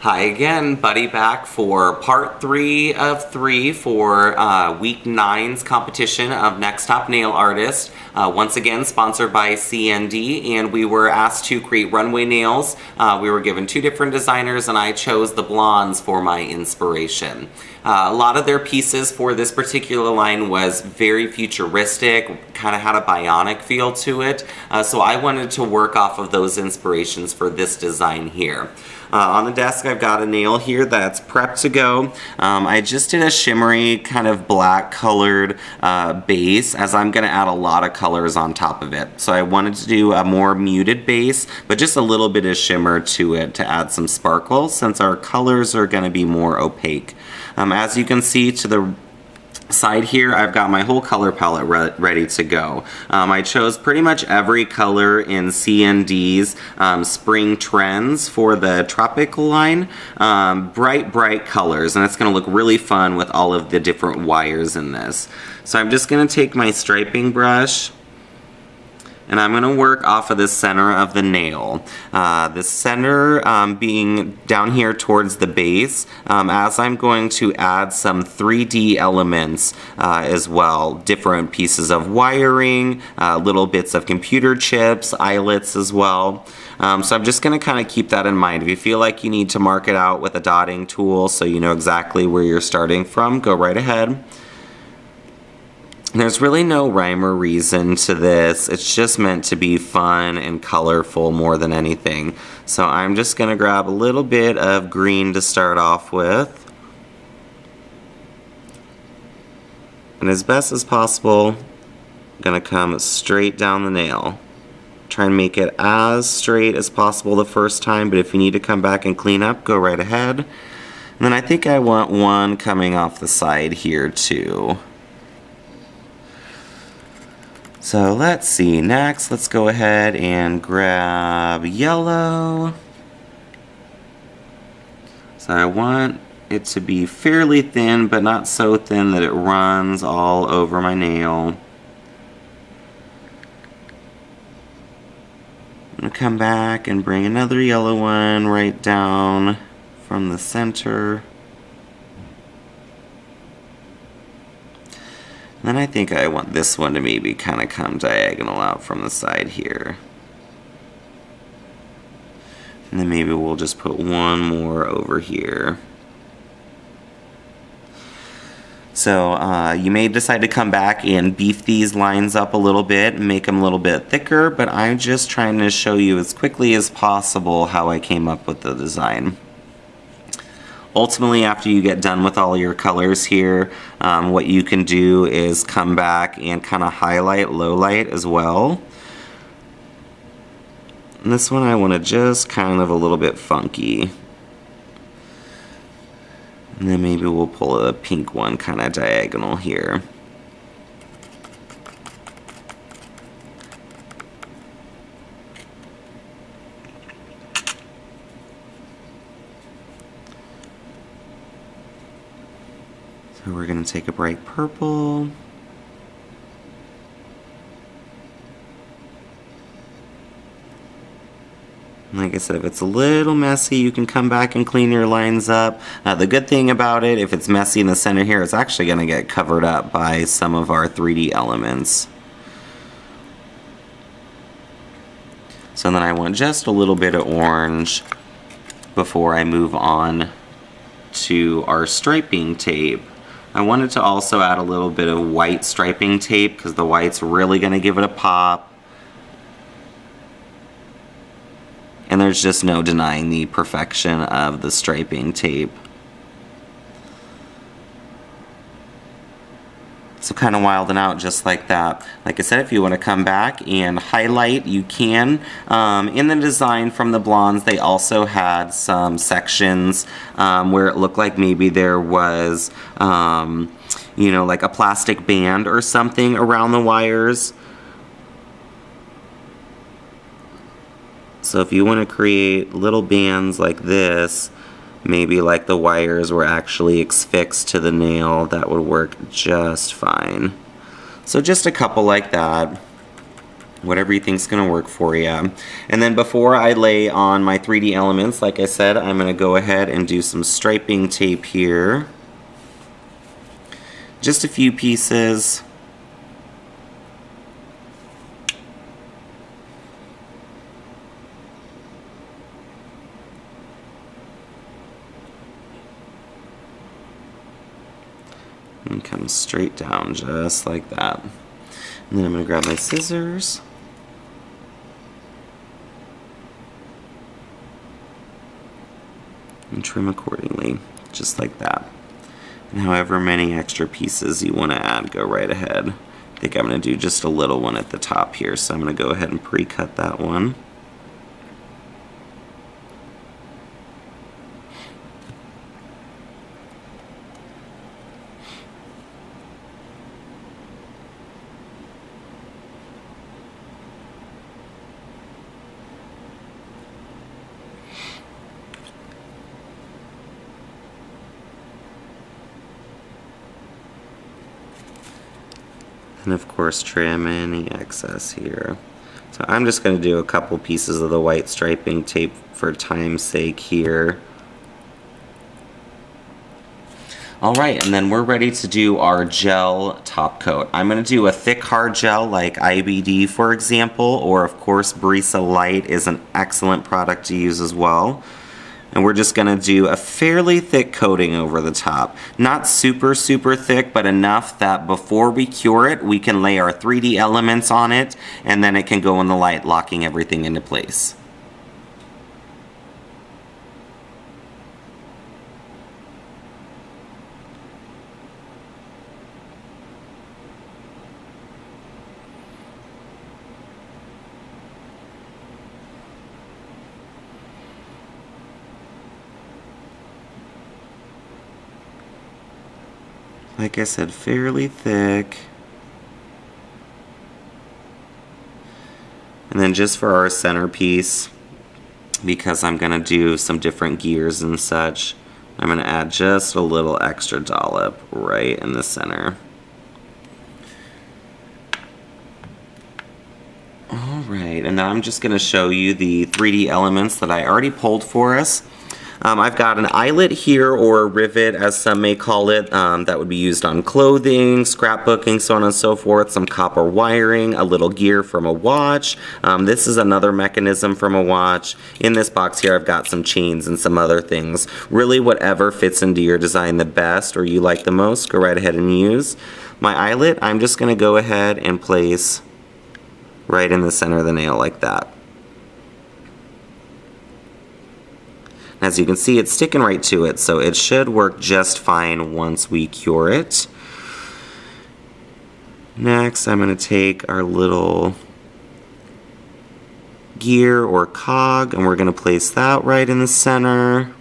Hi again, Buddy back for part 3 of 3 for week 9's competition of Next Top Nail Artist. Once again sponsored by CND, and we were asked to create runway nails. We were given 2 different designers and I chose the blondes for my inspiration. A lot of their pieces for this particular line was very futuristic, kind of had a bionic feel to it, so I wanted to work off of those inspirations for this design here. On the desk I've got a nail here that's prepped to go. I just did a shimmery kind of black colored base, as I'm going to add a lot of colors on top of it. So I wanted to do a more muted base, but just a little bit of shimmer to it to add some sparkle since our colors are going to be more opaque. As you can see to the side here, I've got my whole color palette ready to go. I chose pretty much every color in CND's spring trends for the tropical line. Bright colors, and it's going to look really fun with all of the different wires in this. So I'm just going to take my striping brush and I'm going to work off of the center of the nail. The center being down here towards the base, as I'm going to add some 3D elements as well. Different pieces of wiring, little bits of computer chips, eyelets as well. So I'm just going to kind of keep that in mind. If you feel like you need to mark it out with a dotting tool so you know exactly where you're starting from, go right ahead. There's really no rhyme or reason to this. It's just meant to be fun and colorful more than anything. So I'm just going to grab a little bit of green to start off with. And as best as possible, I'm going to come straight down the nail. Try and make it as straight as possible the first time, but if you need to come back and clean up, go right ahead. And then I think I want one coming off the side here too. So let's see, next let's go ahead and grab yellow. So I want it to be fairly thin, but not so thin that it runs all over my nail. I'm going to come back and bring another yellow one right down from the center. Then I think I want this one to maybe kind of come diagonal out from the side here. And then maybe we'll just put one more over here. So you may decide to come back and beef these lines up a little bit and make them a little bit thicker, but I'm just trying to show you as quickly as possible how I came up with the design. Ultimately, after you get done with all your colors here, what you can do is come back and kind of highlight, low light as well. And this one I want to just kind of a little bit funky. And then maybe we'll pull a pink one kind of diagonal here. So we're going to take a bright purple. Like I said, if it's a little messy, you can come back and clean your lines up. The good thing about it, if it's messy in the center here, it's actually going to get covered up by some of our 3D elements. So then I want just a little bit of orange before I move on to our striping tape. I wanted to also add a little bit of white striping tape because the white's really going to give it a pop. And there's just no denying the perfection of the striping tape. So kind of wilding out just like that. Like I said, if you want to come back and highlight, you can. In the design from the blondes, they also had some sections where it looked like maybe there was, you know, like a plastic band or something around the wires. So if you want to create little bands like this, maybe like the wires were actually affixed to the nail, that would work just fine. So just a couple like that. Whatever you think's gonna work for you. And then before I lay on my 3D elements, like I said, I'm gonna go ahead and do some striping tape here. Just a few pieces. And come straight down just like that. And then I'm going to grab my scissors. And trim accordingly, just like that. And however many extra pieces you want to add, go right ahead. I think I'm going to do just a little one at the top here, so I'm going to go ahead and pre-cut that one. And of course trim any excess here. So I'm just going to do a couple pieces of the white striping tape for time's sake here. Alright, and then we're ready to do our gel top coat. I'm going to do a thick hard gel like IBD for example, or of course Brisa Light is an excellent product to use as well. And we're just going to do a fairly thick coating over the top. Not super thick, but enough that before we cure it, we can lay our 3D elements on it, and then it can go in the light, locking everything into place. Like I said, fairly thick. And then just for our centerpiece, because I'm going to do some different gears and such, I'm going to add just a little extra dollop right in the center. Alright, and now I'm just going to show you the 3D elements that I already pulled for us. I've got an eyelet here, or a rivet as some may call it, that would be used on clothing, scrapbooking, so on and so forth, some copper wiring, a little gear from a watch. This is another mechanism from a watch. In this box here I've got some chains and some other things. Really whatever fits into your design the best or you like the most, go right ahead and use. My eyelet, I'm just going to go ahead and place right in the center of the nail like that. As you can see, it's sticking right to it, so it should work just fine once we cure it. Next, I'm going to take our little gear or cog, and we're going to place that right in the center.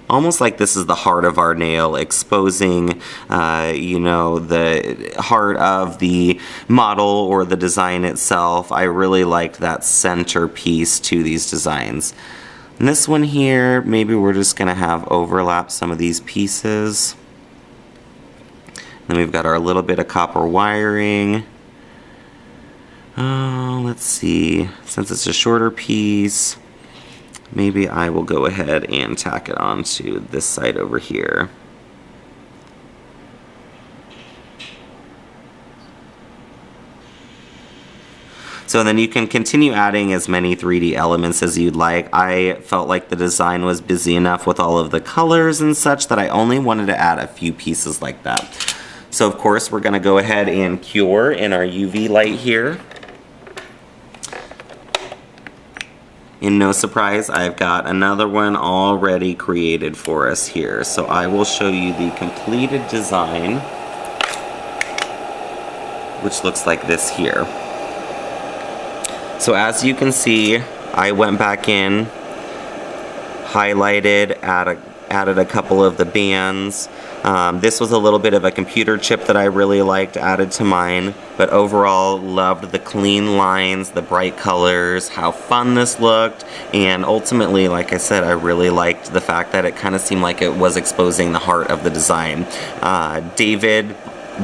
Almost like this is the heart of our nail, exposing, you know, the heart of the model or the design itself. I really liked that centerpiece to these designs. And this one here, maybe we're just going to have overlap some of these pieces. Then we've got our little bit of copper wiring. Let's see, since it's a shorter piece, maybe I will go ahead and tack it onto this side over here. So then you can continue adding as many 3D elements as you'd like. I felt like the design was busy enough with all of the colors and such that I only wanted to add a few pieces like that. So of course we're going to go ahead and cure in our UV light here. And no surprise, I've got another one already created for us here. So I will show you the completed design, which looks like this here. So as you can see, I went back in, highlighted, added a couple of the bands. This was a little bit of a computer chip that I really liked, added to mine, but overall loved the clean lines, the bright colors, how fun this looked, and ultimately, like I said, I really liked the fact that it kind of seemed like it was exposing the heart of the design. David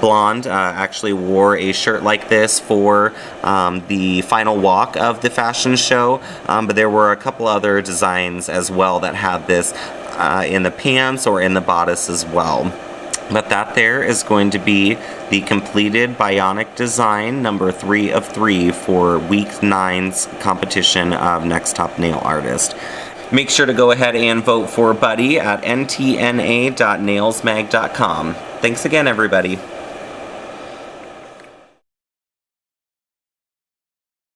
Blonde actually wore a shirt like this for the final walk of the fashion show, but there were a couple other designs as well that had this in the pants or in the bodice as well. But that there is going to be the completed Bionic design number 3 of 3 for week 9's competition of Next Top Nail Artist. Make sure to go ahead and vote for Buddy at ntna.nailsmag.com. Thanks again, everybody.